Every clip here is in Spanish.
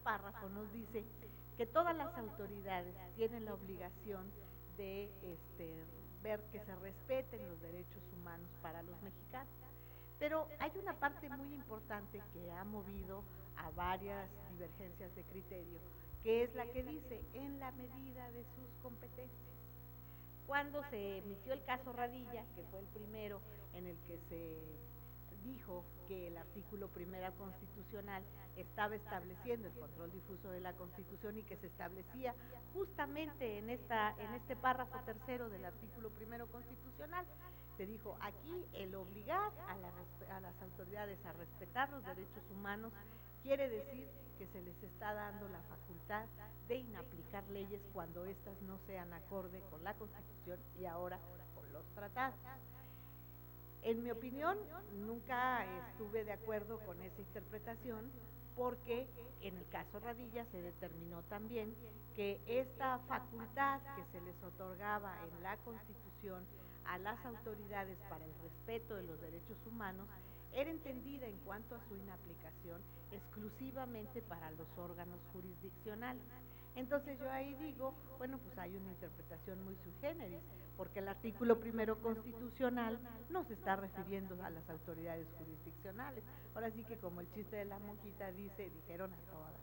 párrafo nos dice que todas las autoridades tienen la obligación de ver que se respeten los derechos humanos para los mexicanos. Pero hay una parte muy importante que ha movido a varias divergencias de criterio, que es la que dice en la medida de sus competencias. Cuando se emitió el caso Radilla, que fue el primero en el que se dijo que el artículo primero constitucional estaba estableciendo el control difuso de la Constitución y que se establecía justamente en este párrafo tercero del artículo primero constitucional, se dijo aquí el obligar a las autoridades a respetar los derechos humanos quiere decir que se les está dando la facultad de inaplicar leyes cuando éstas no sean acorde con la Constitución y ahora con los tratados. En mi opinión, nunca estuve de acuerdo con esa interpretación porque en el caso Radilla se determinó también que esta facultad que se les otorgaba en la Constitución a las autoridades para el respeto de los derechos humanos era entendida en cuanto a su inaplicación exclusivamente para los órganos jurisdiccionales. Entonces yo ahí digo, bueno, pues hay una interpretación muy sui generis, porque el artículo primero constitucional no se está refiriendo a las autoridades jurisdiccionales. Ahora sí que como el chiste de la monjita dice, dijeron a todas.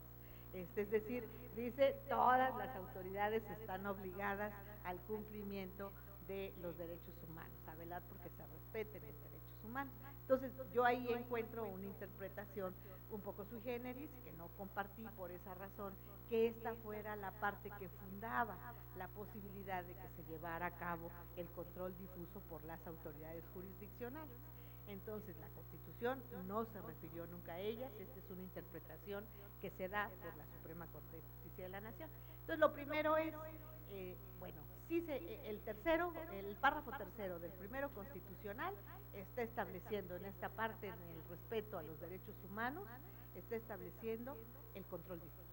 Es decir, dice todas las autoridades están obligadas al cumplimiento de los derechos humanos, a velar porque se respeten los derechos humanos. Entonces yo ahí encuentro una interpretación un poco sui generis, que no compartí por esa razón, que esta fuera la parte que fundaba la posibilidad de que se llevara a cabo el control difuso por las autoridades jurisdiccionales. Entonces la Constitución no se refirió nunca a ellas, esta es una interpretación que se da por la Suprema Corte de Justicia de la Nación. Entonces lo primero es, bueno, sí el párrafo tercero del primero constitucional está estableciendo en esta parte, en el respeto a los derechos humanos, está estableciendo el control difuso.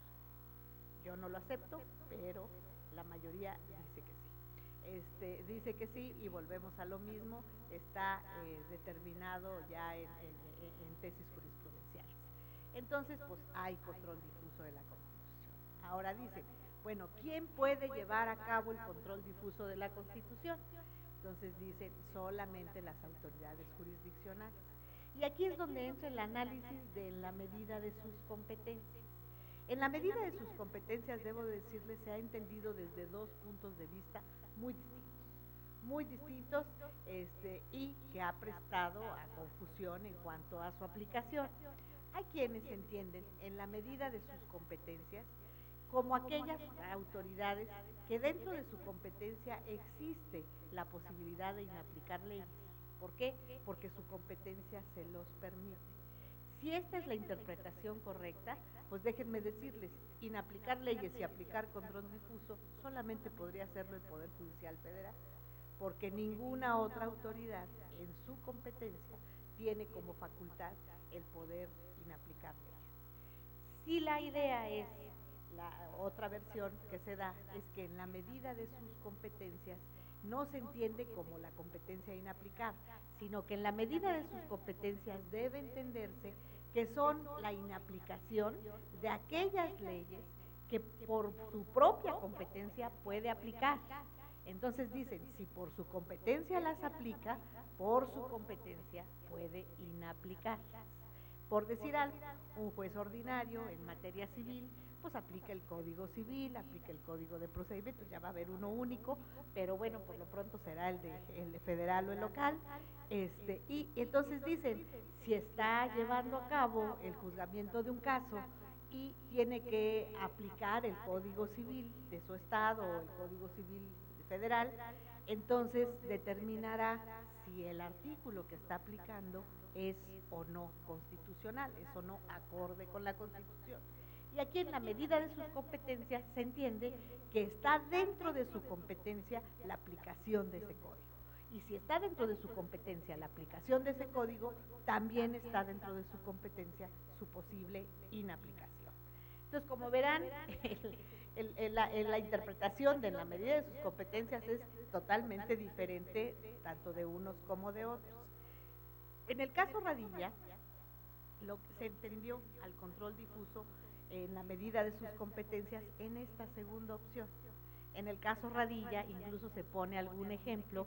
Yo no lo acepto, pero la mayoría dice que sí. Dice que sí y volvemos a lo mismo, está determinado ya en tesis jurisprudenciales. Entonces, pues hay control difuso de la Constitución. Ahora dice, bueno, ¿quién puede llevar a cabo el control difuso de la Constitución? Entonces dicen solamente las autoridades jurisdiccionales. Y aquí es donde entra el análisis de la medida de sus competencias. En la medida de sus competencias, debo decirles, se ha entendido desde dos puntos de vista muy distintos, y que ha prestado a confusión en cuanto a su aplicación. Hay quienes entienden en la medida de sus competencias como aquellas autoridades que dentro de su competencia existe la posibilidad de inaplicar leyes. ¿Por qué? Porque su competencia se los permite. Si esta es la interpretación correcta, pues déjenme decirles, inaplicar leyes y aplicar control difuso solamente podría hacerlo el Poder Judicial Federal, porque ninguna otra autoridad en su competencia tiene como facultad el poder inaplicar leyes. Si la idea es, la otra versión que se da, es que en la medida de sus competencias no se entiende como la competencia inaplicar, sino que en la medida de sus competencias debe entenderse que son la inaplicación de aquellas leyes que por su propia competencia puede aplicar. Entonces dicen, si por su competencia las aplica, por su competencia puede inaplicarlas. Por decir algo, un juez ordinario en materia civil, pues aplica el Código Civil, aplica el Código de Procedimientos, ya va a haber uno único, pero bueno, por lo pronto será el de federal o el local, y entonces dicen, si está llevando a cabo el juzgamiento de un caso y tiene que aplicar el Código Civil de su estado o el Código Civil federal, entonces determinará si el artículo que está aplicando es o no constitucional, es o no acorde con la Constitución. Y aquí en la medida de sus competencias se entiende que está dentro de su competencia la aplicación de ese código. Y si está dentro de su competencia la aplicación de ese código, también está dentro de su competencia su posible inaplicación. Entonces, como verán, la interpretación de la medida de sus competencias es totalmente diferente, tanto de unos como de otros. En el caso Radilla, lo que se entendió al control difuso en la medida de sus competencias en esta segunda opción. En el caso Radilla incluso se pone algún ejemplo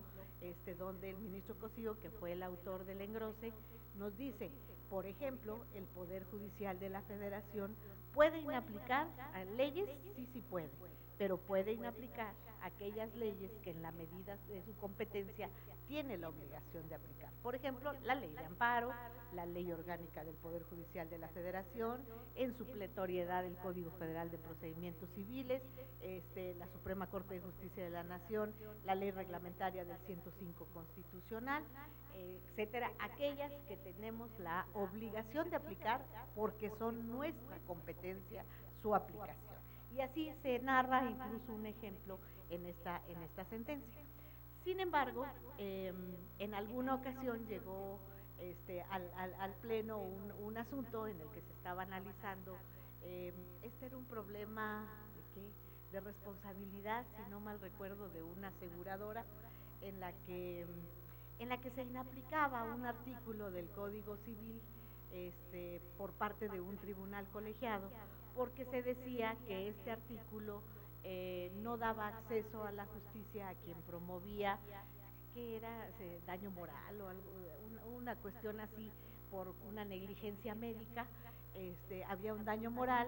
donde el ministro Cosío, que fue el autor del engrose, nos dice, por ejemplo, el Poder Judicial de la Federación puede inaplicar leyes, sí, sí puede, pero puede inaplicar aquellas leyes que en la medida de su competencia tiene la obligación de aplicar. Por ejemplo, la ley de amparo, la ley orgánica del Poder Judicial de la Federación, en supletoriedad del Código Federal de Procedimientos Civiles, la Suprema Corte de Justicia de la Nación, la ley reglamentaria del 105 constitucional, etcétera, aquellas que tenemos la obligación de aplicar porque son nuestra competencia su aplicación. Y así se narra incluso un ejemplo en esta sentencia. Sin embargo, en alguna ocasión llegó al Pleno un asunto en el que se estaba analizando, era un problema de, de responsabilidad, si no mal recuerdo, de una aseguradora en la que se inaplicaba un artículo del Código Civil por parte de un tribunal colegiado, porque se decía que este artículo no daba acceso a la justicia a quien promovía, que era daño moral o algo, una cuestión así, por una negligencia médica, había un daño moral,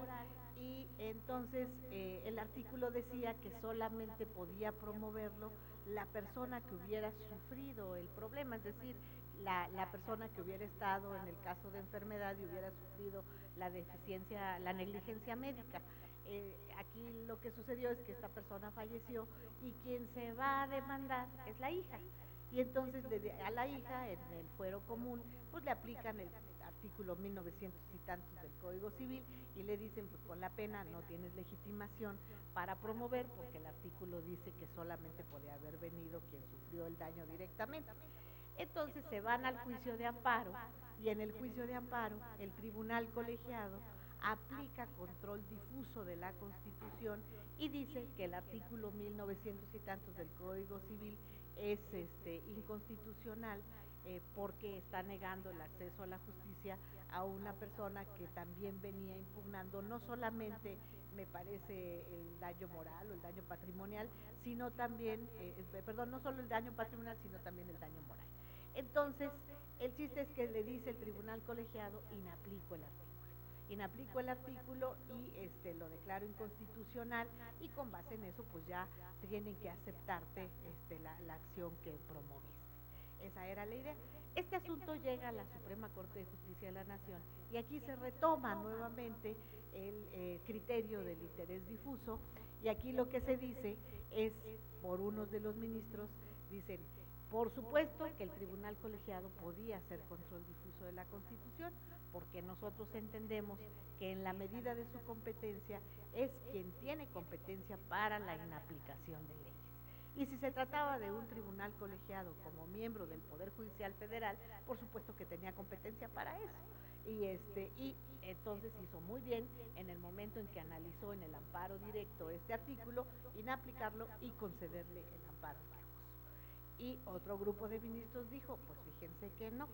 y entonces el artículo decía que solamente podía promoverlo la persona que hubiera sufrido el problema, es decir, la persona que hubiera estado en el caso de enfermedad y hubiera sufrido la deficiencia, la negligencia médica. Aquí lo que sucedió es que esta persona falleció y quien se va a demandar es la hija. Y entonces a la hija, en el fuero común, pues le aplican el artículo 1900 y tantos del Código Civil y le dicen, pues con la pena no tienes legitimación para promover, porque el artículo dice que solamente podía haber venido quien sufrió el daño directamente. Entonces se van al juicio de amparo, y en el juicio de amparo el tribunal colegiado aplica control difuso de la Constitución y dice que el artículo 1900 y tantos del Código Civil es inconstitucional, porque está negando el acceso a la justicia a una persona que también venía impugnando no solamente, me parece, el daño moral o el daño patrimonial, sino también, perdón, no solo el daño patrimonial, sino también el daño moral. Entonces, el chiste es que le dice el tribunal colegiado, inaplico el artículo y lo declaro inconstitucional, y con base en eso pues ya tienen que aceptarte la acción que promoviste. Esa era la idea. Este asunto llega a la Suprema Corte de Justicia de la Nación y aquí se retoma nuevamente el criterio del interés difuso, y aquí lo que se dice es, por unos de los ministros, dicen, por supuesto que el tribunal colegiado podía hacer control difuso de la Constitución, porque nosotros entendemos que en la medida de su competencia es quien tiene competencia para la inaplicación de leyes. Y si se trataba de un tribunal colegiado como miembro del Poder Judicial Federal, por supuesto que tenía competencia para eso. Y entonces hizo muy bien en el momento en que analizó en el amparo directo este artículo, inaplicarlo y concederle el amparo al quejoso. Y otro grupo de ministros dijo, pues fíjense que no,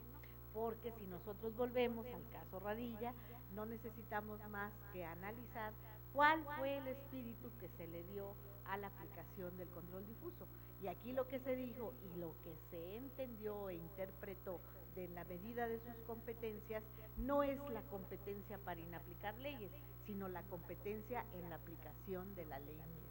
porque si nosotros volvemos al caso Radilla, no necesitamos más que analizar cuál fue el espíritu que se le dio a la aplicación del control difuso. Y aquí lo que se dijo y lo que se entendió e interpretó de la medida de sus competencias no es la competencia para inaplicar leyes, sino la competencia en la aplicación de la ley misma.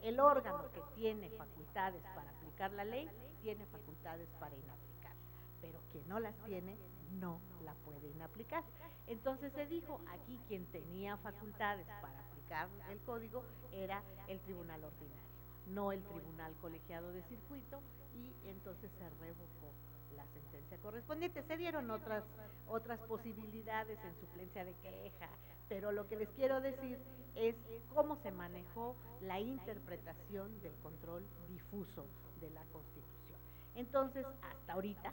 El órgano que tiene facultades para aplicar la ley, tiene facultades para inaplicarla, pero quien no las tiene, no la puede inaplicar. Entonces se dijo, aquí quien tenía facultades para aplicar el código era el tribunal ordinario, no el tribunal colegiado de circuito, y entonces se revocó la sentencia correspondiente. Se dieron otras posibilidades en suplencia de queja, pero lo que les quiero decir es cómo se manejó la interpretación del control difuso de la Constitución. Entonces, hasta ahorita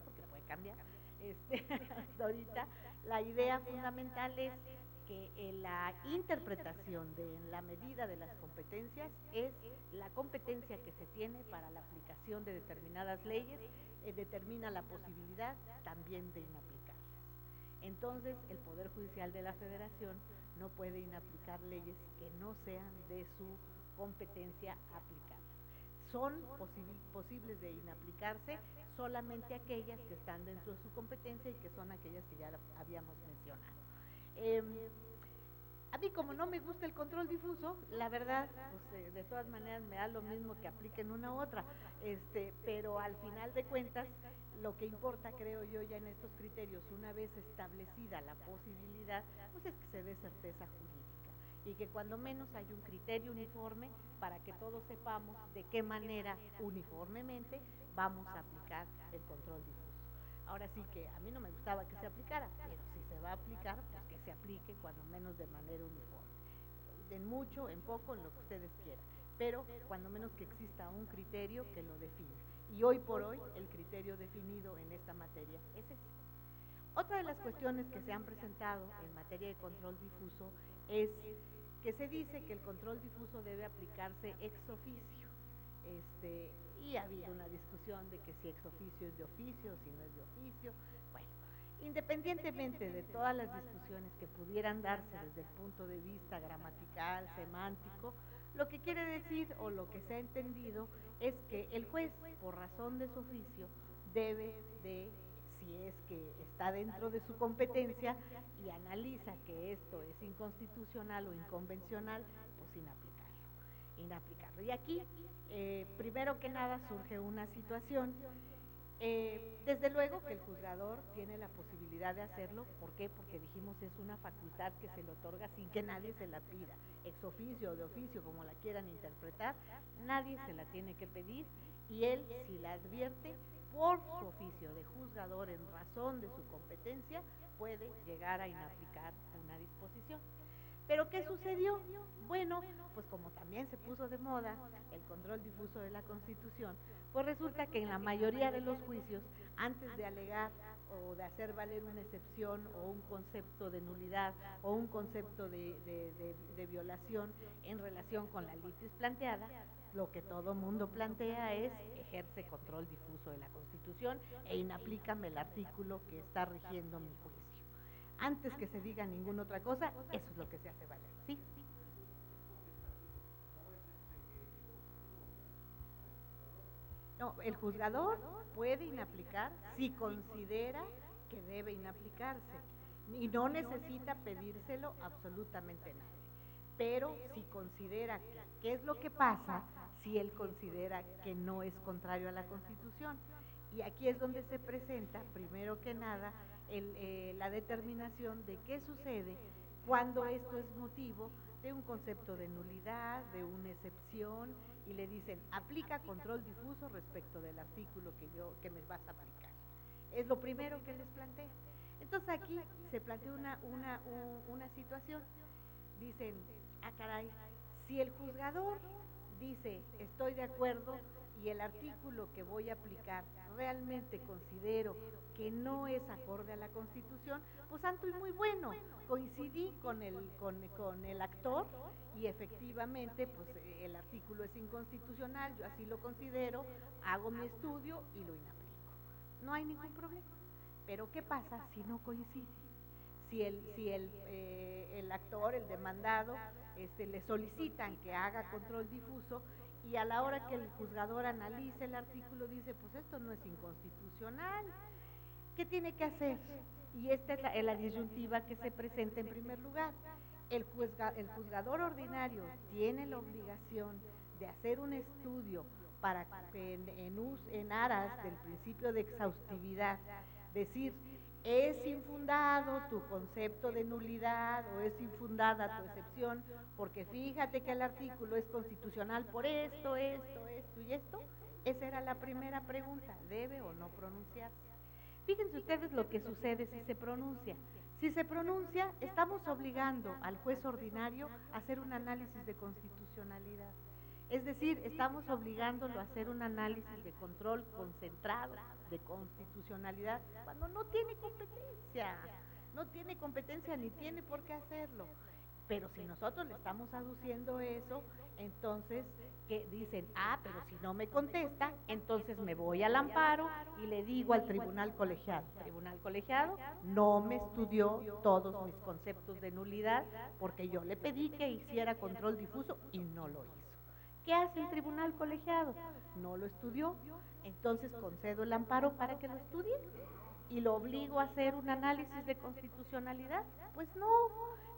porque puede cambiar, hasta ahorita la idea fundamental es que la interpretación de la medida de las competencias es la competencia que se tiene para la aplicación de determinadas leyes, determina la posibilidad también de inaplicarlas. Entonces, el Poder Judicial de la Federación no puede inaplicar leyes que no sean de su competencia aplicable. Son posibles de inaplicarse solamente aquellas que están dentro de su competencia y que son aquellas que ya habíamos mencionado. A mí, como no me gusta el control difuso, la verdad, pues de todas maneras me da lo mismo que apliquen una u otra, pero al final de cuentas, lo que importa, creo yo, ya en estos criterios, una vez establecida la posibilidad, pues es que se dé certeza jurídica y que cuando menos hay un criterio uniforme para que todos sepamos de qué manera uniformemente vamos a aplicar el control difuso. Ahora sí que a mí no me gustaba que se aplicara, pero si se va a aplicar, pues que se aplique cuando menos de manera uniforme. En mucho, en poco, en lo que ustedes quieran, pero cuando menos que exista un criterio que lo defina. Y hoy por hoy, el criterio definido en esta materia es ese. Otra de las cuestiones que se han presentado en materia de control difuso es que se dice que el control difuso debe aplicarse ex oficio. Y ha habido una discusión de que si ex oficio es de oficio, si no es de oficio. Bueno, independientemente de todas las discusiones que pudieran darse desde el punto de vista gramatical, semántico, lo que quiere decir o lo que se ha entendido es que el juez, por razón de su oficio, debe de, si es que está dentro de su competencia y analiza que esto es inconstitucional o inconvencional, pues inaplicarlo. Y aquí, primero que nada, surge una situación. Desde luego que el juzgador tiene la posibilidad de hacerlo. ¿Por qué? Porque dijimos es una facultad que se le otorga sin que nadie se la pida, ex oficio o de oficio, como la quieran interpretar, nadie se la tiene que pedir y él, si la advierte, por su oficio de juzgador en razón de su competencia, puede llegar a inaplicar una disposición. ¿Pero qué sucedió? Bueno, pues como también se puso de moda el control difuso de la Constitución, pues resulta que en la mayoría de los juicios, antes de alegar o de hacer valer una excepción o un concepto de nulidad o un concepto de violación en relación con la litis planteada, lo que todo mundo plantea es ejerce control difuso de la Constitución e inaplícame el artículo que está rigiendo mi juicio. Antes que se diga ninguna otra cosa, eso es lo que se hace valer, ¿sí? No, el juzgador puede inaplicar si considera que debe inaplicarse y no necesita pedírselo absolutamente nadie. Pero si considera que, ¿qué es lo que pasa si él considera que no es contrario a la Constitución? Y aquí es donde se presenta, primero que nada, la determinación de qué sucede cuando esto es motivo de un concepto de nulidad, de una excepción, y le dicen, aplica control difuso respecto del artículo que me vas a aplicar. Es lo primero que les plantea. Entonces aquí se plantea una situación. Dicen, ah caray, si el juzgador dice, estoy de acuerdo y el artículo que voy a aplicar realmente considero que no es acorde a la Constitución, pues santo y muy bueno, coincidí con el actor y efectivamente pues el artículo es inconstitucional, yo así lo considero, hago mi estudio y lo inaplico. No hay ningún problema. Pero ¿qué pasa si no coincide? Si el actor, el demandado, le solicitan que haga control difuso y a la hora que el juzgador analice el artículo dice, pues esto no es inconstitucional, ¿qué tiene que hacer? Y esta es la disyuntiva que se presenta en primer lugar. El juzgador ordinario tiene la obligación de hacer un estudio para en aras del principio de exhaustividad, decir, ¿es infundado tu concepto de nulidad o es infundada tu excepción? Porque fíjate que el artículo es constitucional por esto y esto. Esa era la primera pregunta, ¿debe o no pronunciarse? Fíjense ustedes lo que sucede si se pronuncia. Si se pronuncia, estamos obligando al juez ordinario a hacer un análisis de constitucionalidad. Es decir, estamos obligándolo a hacer un análisis de control concentrado de constitucionalidad cuando no tiene competencia ni tiene por qué hacerlo. Pero si nosotros le estamos aduciendo eso, entonces que dicen, pero si no me contesta, entonces me voy al amparo y le digo al tribunal colegiado. Tribunal colegiado no me estudió todos mis conceptos de nulidad porque yo le pedí que hiciera control difuso y no lo hizo. ¿Qué hace el tribunal colegiado? No lo estudió, entonces concedo el amparo para que lo estudie y lo obligo a hacer un análisis de constitucionalidad. Pues no,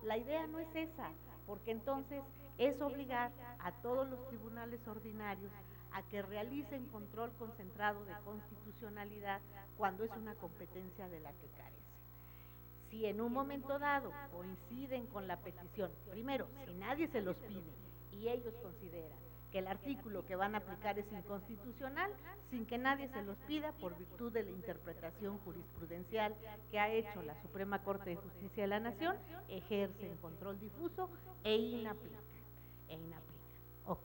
la idea no es esa, porque entonces es obligar a todos los tribunales ordinarios a que realicen control concentrado de constitucionalidad cuando es una competencia de la que carece. Si en un momento dado coinciden con la petición, primero, si nadie se los pide y ellos consideran que el artículo que van a aplicar es inconstitucional, sin que nadie se los pida por virtud de la interpretación jurisprudencial que ha hecho la Suprema Corte de Justicia de la Nación, ejercen control difuso e inaplican. Ok,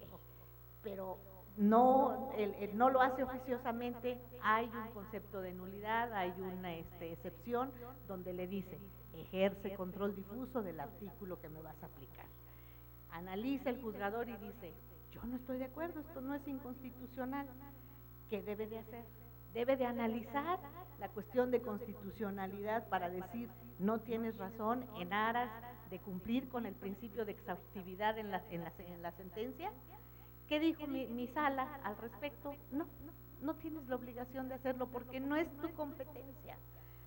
pero no, no lo hace oficiosamente, hay un concepto de nulidad, hay una excepción donde le dice, ejerce control difuso del artículo que me vas a aplicar. Analiza el juzgador y dice, yo no estoy de acuerdo, esto no es inconstitucional. ¿Qué debe de hacer? Debe de analizar la cuestión de constitucionalidad para decir, no tienes razón en aras de cumplir con el principio de exhaustividad en la sentencia. ¿Qué dijo mi sala al respecto? No tienes la obligación de hacerlo porque no es tu competencia,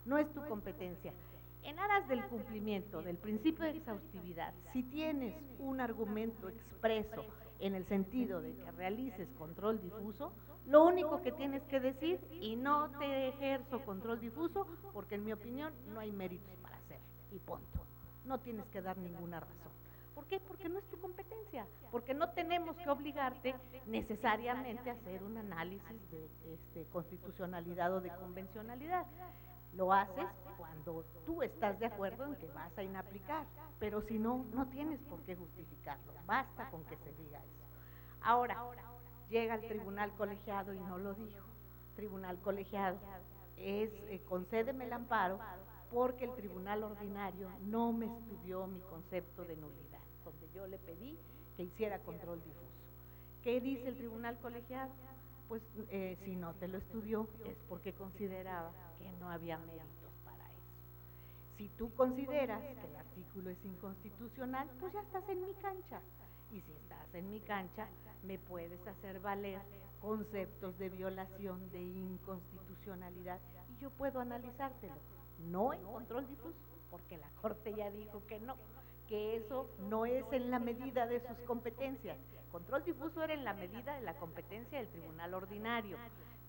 no es tu competencia. En aras del cumplimiento del principio de exhaustividad, si tienes un argumento expreso en el sentido de que realices control difuso, lo único que tienes que decir, y no te ejerzo control difuso, porque en mi opinión no hay méritos para hacerlo, y punto. No tienes que dar ninguna razón. ¿Por qué? Porque no es tu competencia, porque no tenemos que obligarte necesariamente a hacer un análisis de constitucionalidad o de convencionalidad. Lo haces cuando tú estás de acuerdo en que vas a inaplicar, pero si no, no tienes por qué justificarlo, basta con que se diga eso. Ahora, llega el tribunal colegiado y no lo dijo. Tribunal colegiado, concédeme el amparo porque el tribunal ordinario no me estudió mi concepto de nulidad, donde yo le pedí que hiciera control difuso. ¿Qué dice el tribunal colegiado? Pues si no te lo estudió es porque consideraba que no había méritos para eso. Si tú consideras que el artículo es inconstitucional, pues ya estás en mi cancha. Y si estás en mi cancha, me puedes hacer valer conceptos de violación, de inconstitucionalidad, y yo puedo analizártelo. No en control difuso, porque la Corte ya dijo que eso no es en la medida de sus competencias. Control difuso era en la medida de la competencia del tribunal ordinario,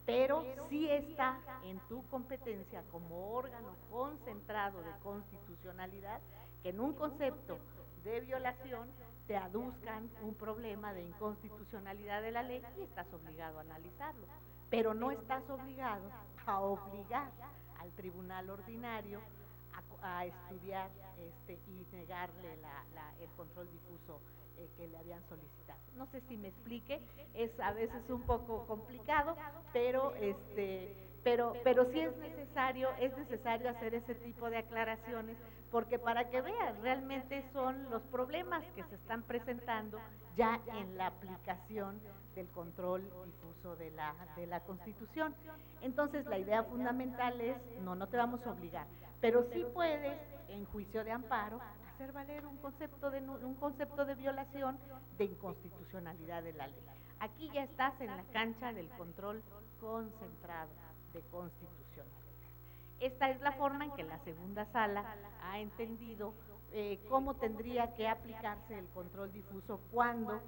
pero sí está en tu competencia como órgano concentrado de constitucionalidad que en un concepto de violación te aduzcan un problema de inconstitucionalidad de la ley y estás obligado a analizarlo, pero no estás obligado a obligar al tribunal ordinario a estudiar y negarle el control difuso que le habían solicitado. No sé si me explique, es a veces un poco complicado, pero sí es necesario hacer ese tipo de aclaraciones, porque para que vean, realmente son los problemas que se están presentando ya en la aplicación del control difuso de la Constitución. Entonces, la idea fundamental es, no te vamos a obligar, pero sí puedes, en juicio de amparo, hacer valer un concepto de violación de inconstitucionalidad de la ley. Aquí ya estás en la cancha del control concentrado de constitucionalidad. Esta es la forma en que la segunda sala ha entendido cómo tendría que aplicarse el control difuso cuando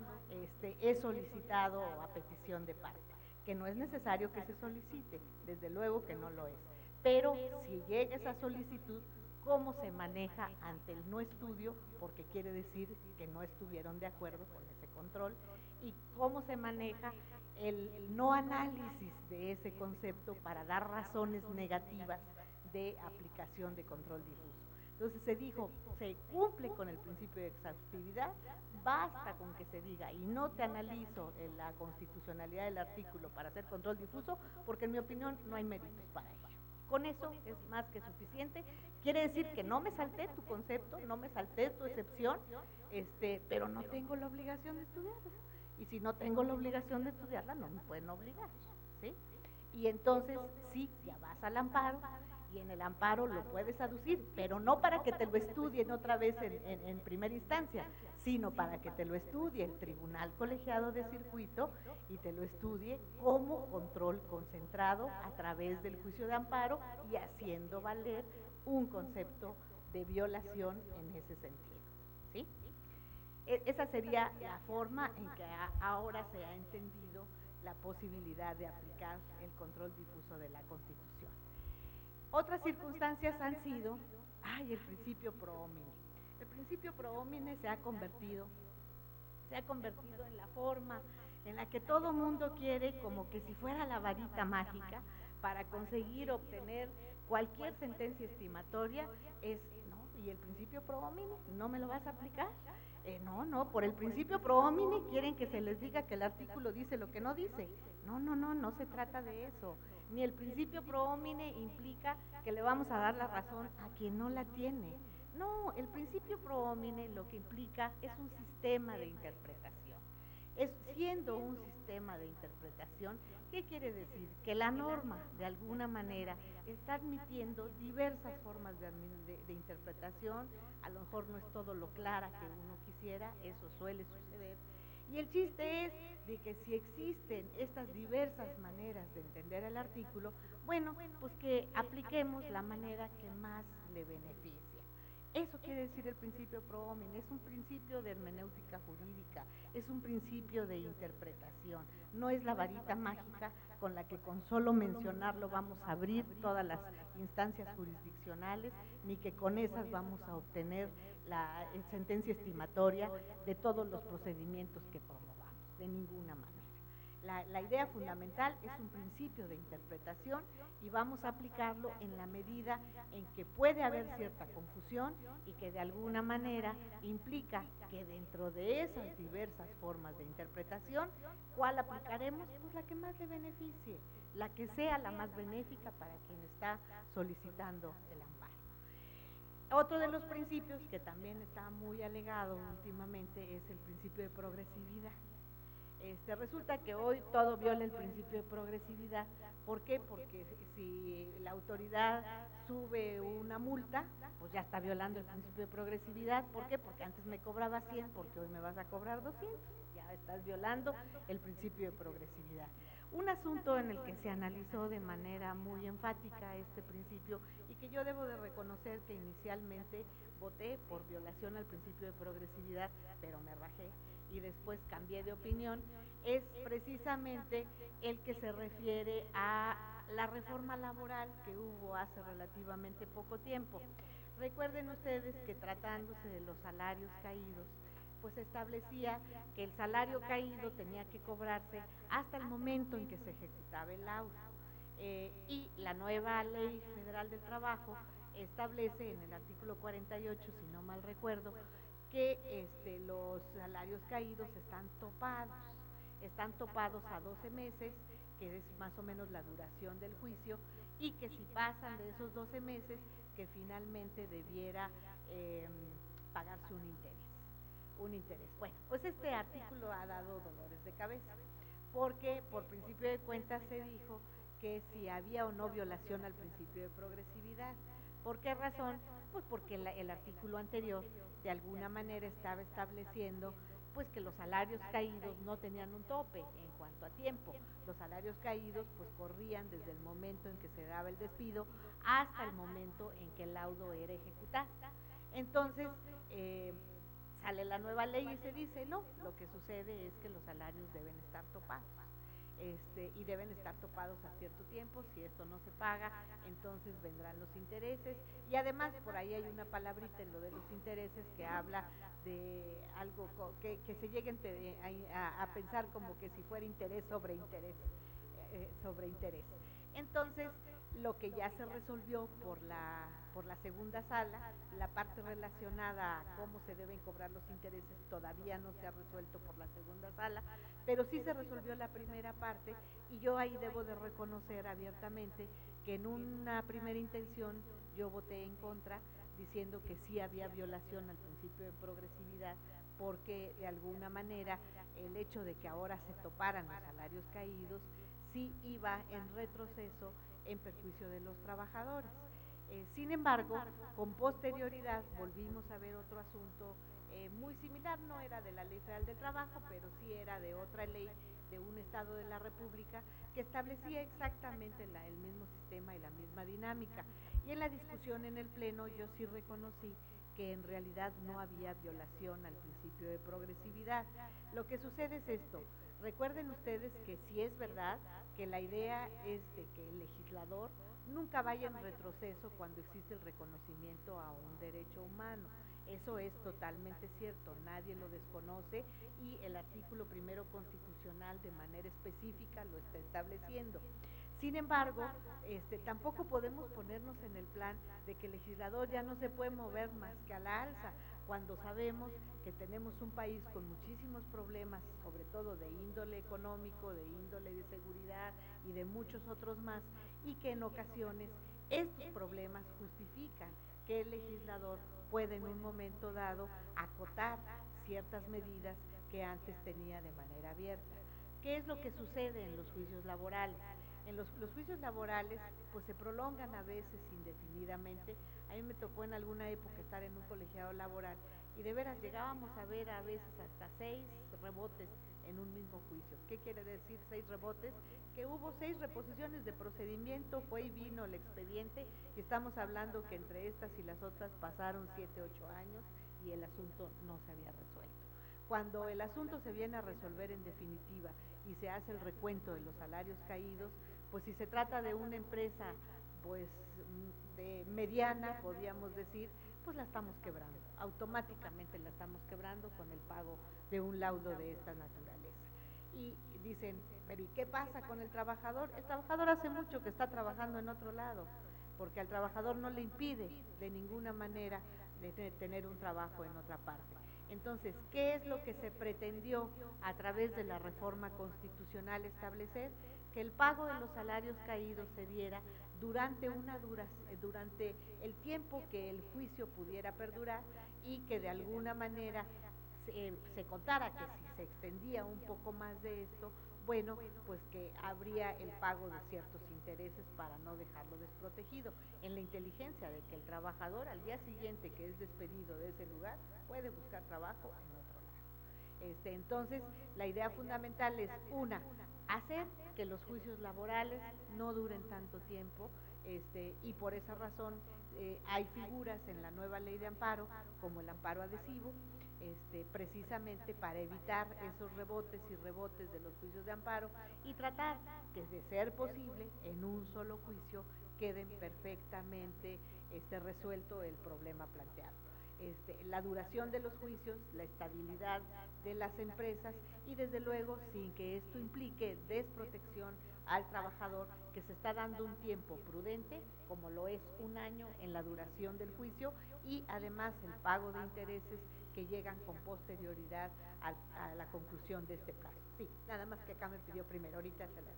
es solicitado a petición de parte, que no es necesario que se solicite, desde luego que no lo es, pero si llega esa solicitud, cómo se maneja ante el no estudio, porque quiere decir que no estuvieron de acuerdo con ese control, y cómo se maneja el no análisis de ese concepto para dar razones negativas de aplicación de control difuso. Entonces se dijo, se cumple con el principio de exhaustividad, basta con que se diga, y no te analizo la constitucionalidad del artículo para hacer control difuso, porque en mi opinión no hay méritos para ello. Con eso es más que suficiente. Quiere decir que no me salté tu concepto, no me salté tu excepción, pero no tengo la obligación de estudiarla. Y si no tengo la obligación de estudiarla, no me pueden obligar, ¿sí? Y entonces, sí, ya vas al amparo, y en el amparo lo puedes aducir, pero no para que te lo estudien otra vez en primera instancia, sino para que te lo estudie el Tribunal Colegiado de Circuito y te lo estudie como control concentrado a través del juicio de amparo y haciendo valer un concepto de violación en ese sentido, ¿sí? Esa sería la forma en que ahora se ha entendido la posibilidad de aplicar el control difuso de la Constitución. Otras circunstancias han sido, el principio pro homine. El principio pro homine se ha convertido en la forma en la que todo mundo quiere, como que si fuera la varita mágica para conseguir obtener cualquier sentencia estimatoria. No, y el principio pro homine, ¿no me lo vas a aplicar? No, por el principio pro homine quieren que se les diga que el artículo dice lo que no dice. No se trata de eso. Ni el principio pro homine implica que le vamos a dar la razón a quien no la tiene. No, el principio pro homine lo que implica es un sistema de interpretación. Siendo un sistema de interpretación, ¿qué quiere decir? Que la norma, de alguna manera, está admitiendo diversas formas de interpretación. A lo mejor no es todo lo clara que uno quisiera, eso suele suceder. Y el chiste es de que si existen estas diversas maneras de entender el artículo, bueno, pues que apliquemos la manera que más le beneficia. Eso quiere decir el principio pro homine, es un principio de hermenéutica jurídica, es un principio de interpretación, no es la varita mágica con la que con solo mencionarlo vamos a abrir todas las instancias jurisdiccionales, ni que con esas vamos a obtener la sentencia estimatoria de todos los procedimientos que promovamos, de ninguna manera. La idea fundamental es un principio de interpretación y vamos a aplicarlo en la medida en que puede haber cierta confusión y que de alguna manera implica que dentro de esas diversas formas de interpretación, ¿cuál aplicaremos? Pues la que más le beneficie, la que sea la más benéfica para quien está solicitando el amparo. Otro de los principios que también está muy alegado últimamente es el principio de progresividad. Resulta que hoy todo viola el principio de progresividad. ¿Por qué? Porque si la autoridad sube una multa, pues ya está violando el principio de progresividad. ¿Por qué? Porque antes me cobraba 100, porque hoy me vas a cobrar 200. Ya estás violando el principio de progresividad. Un asunto en el que se analizó de manera muy enfática este principio y que yo debo de reconocer que inicialmente voté por violación al principio de progresividad, pero me rajé y después cambié de opinión, es precisamente el que se refiere a la reforma laboral que hubo hace relativamente poco tiempo. Recuerden ustedes que tratándose de los salarios caídos, pues establecía que el salario caído tenía que cobrarse hasta el momento en que se ejecutaba el laudo. Y la nueva Ley Federal del Trabajo establece en el artículo 48, si no mal recuerdo, que los salarios caídos están topados a 12 meses, que es más o menos la duración del juicio, y que si pasan de esos 12 meses, que finalmente debiera pagarse un interés. Bueno, pues este artículo ha dado dolores de cabeza, porque por principio de cuentas se dijo que si había o no violación al principio de progresividad. ¿Por qué razón? Pues porque el artículo anterior de alguna manera estaba estableciendo pues que los salarios caídos no tenían un tope en cuanto a tiempo. Los salarios caídos pues corrían desde el momento en que se daba el despido hasta el momento en que el laudo era ejecutado. Entonces, sale la nueva ley y se dice, no, lo que sucede es que los salarios deben estar topados. Y deben estar topados a cierto tiempo. Si esto no se paga, entonces vendrán los intereses, y además por ahí hay una palabrita en lo de los intereses que habla de algo que se lleguen a pensar como que si fuera interés sobre interés. Entonces, Lo que ya se resolvió por la segunda sala, la parte relacionada a cómo se deben cobrar los intereses todavía no se ha resuelto por la segunda sala, pero sí se resolvió la primera parte y yo ahí debo de reconocer abiertamente que en una primera intención yo voté en contra diciendo que sí había violación al principio de progresividad porque de alguna manera el hecho de que ahora se toparan los salarios caídos sí iba en retroceso en perjuicio de los trabajadores. Sin embargo, con posterioridad volvimos a ver otro asunto muy similar, no era de la Ley Federal del Trabajo, pero sí era de otra ley de un Estado de la República que establecía exactamente el mismo sistema y la misma dinámica. Y en la discusión en el Pleno yo sí reconocí que en realidad no había violación al principio de progresividad. Lo que sucede es esto, recuerden ustedes que sí es verdad que la idea es de que el legislador nunca vaya en retroceso cuando existe el reconocimiento a un derecho humano. Eso es totalmente cierto, nadie lo desconoce y el artículo primero constitucional de manera específica lo está estableciendo. Sin embargo, tampoco podemos ponernos en el plan de que el legislador ya no se puede mover más que a la alza, cuando sabemos que tenemos un país con muchísimos problemas, sobre todo de índole económico, de índole de seguridad y de muchos otros más, y que en ocasiones estos problemas justifican que el legislador puede en un momento dado acotar ciertas medidas que antes tenía de manera abierta. ¿Qué es lo que sucede en los juicios laborales? En los juicios laborales pues se prolongan a veces indefinidamente. A mí me tocó en alguna época estar en un colegiado laboral y de veras llegábamos a ver a veces hasta 6 rebotes en un mismo juicio. ¿Qué quiere decir 6 rebotes? Que hubo 6 reposiciones de procedimiento, fue y vino el expediente y estamos hablando que entre estas y las otras pasaron 7, 8 años y el asunto no se había resuelto. Cuando el asunto se viene a resolver en definitiva y se hace el recuento de los salarios caídos, pues si se trata de una empresa pues de mediana, podríamos decir, pues la estamos quebrando, automáticamente la estamos quebrando con el pago de un laudo de esta naturaleza. Y dicen, pero ¿y qué pasa con el trabajador? El trabajador hace mucho que está trabajando en otro lado, porque al trabajador no le impide de ninguna manera de tener un trabajo en otra parte. Entonces, ¿qué es lo que se pretendió a través de la reforma constitucional establecer? Que el pago de los salarios caídos se diera durante durante el tiempo que el juicio pudiera perdurar y que de alguna manera se contara que si se extendía un poco más de esto, bueno, pues que habría el pago de ciertos intereses para no dejarlo desprotegido, en la inteligencia de que el trabajador al día siguiente que es despedido de ese lugar puede buscar trabajo en otro lado. Entonces, la idea fundamental es hacer que los juicios laborales no duren tanto tiempo, y por esa razón hay figuras en la nueva ley de amparo, como el amparo adhesivo, precisamente para evitar esos rebotes y rebotes de los juicios de amparo y tratar que de ser posible en un solo juicio queden perfectamente resuelto el problema planteado. La duración de los juicios, la estabilidad de las empresas y desde luego sin que esto implique desprotección al trabajador, que se está dando un tiempo prudente, como lo es un año en la duración del juicio y además el pago de intereses que llegan con posterioridad a la conclusión de este plazo. Sí, nada más que acá me pidió primero, ahorita se la...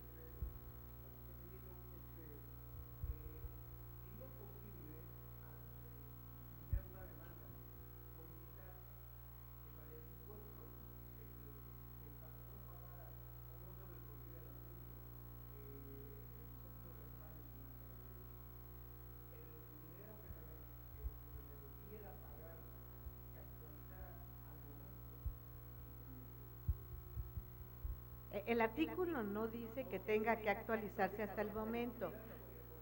El artículo no dice que tenga que actualizarse hasta el momento,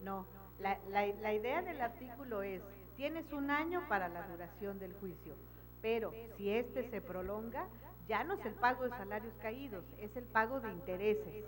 no, la idea del artículo es, tienes un año para la duración del juicio, pero si se prolonga, ya no es el pago de salarios caídos, es el pago de intereses.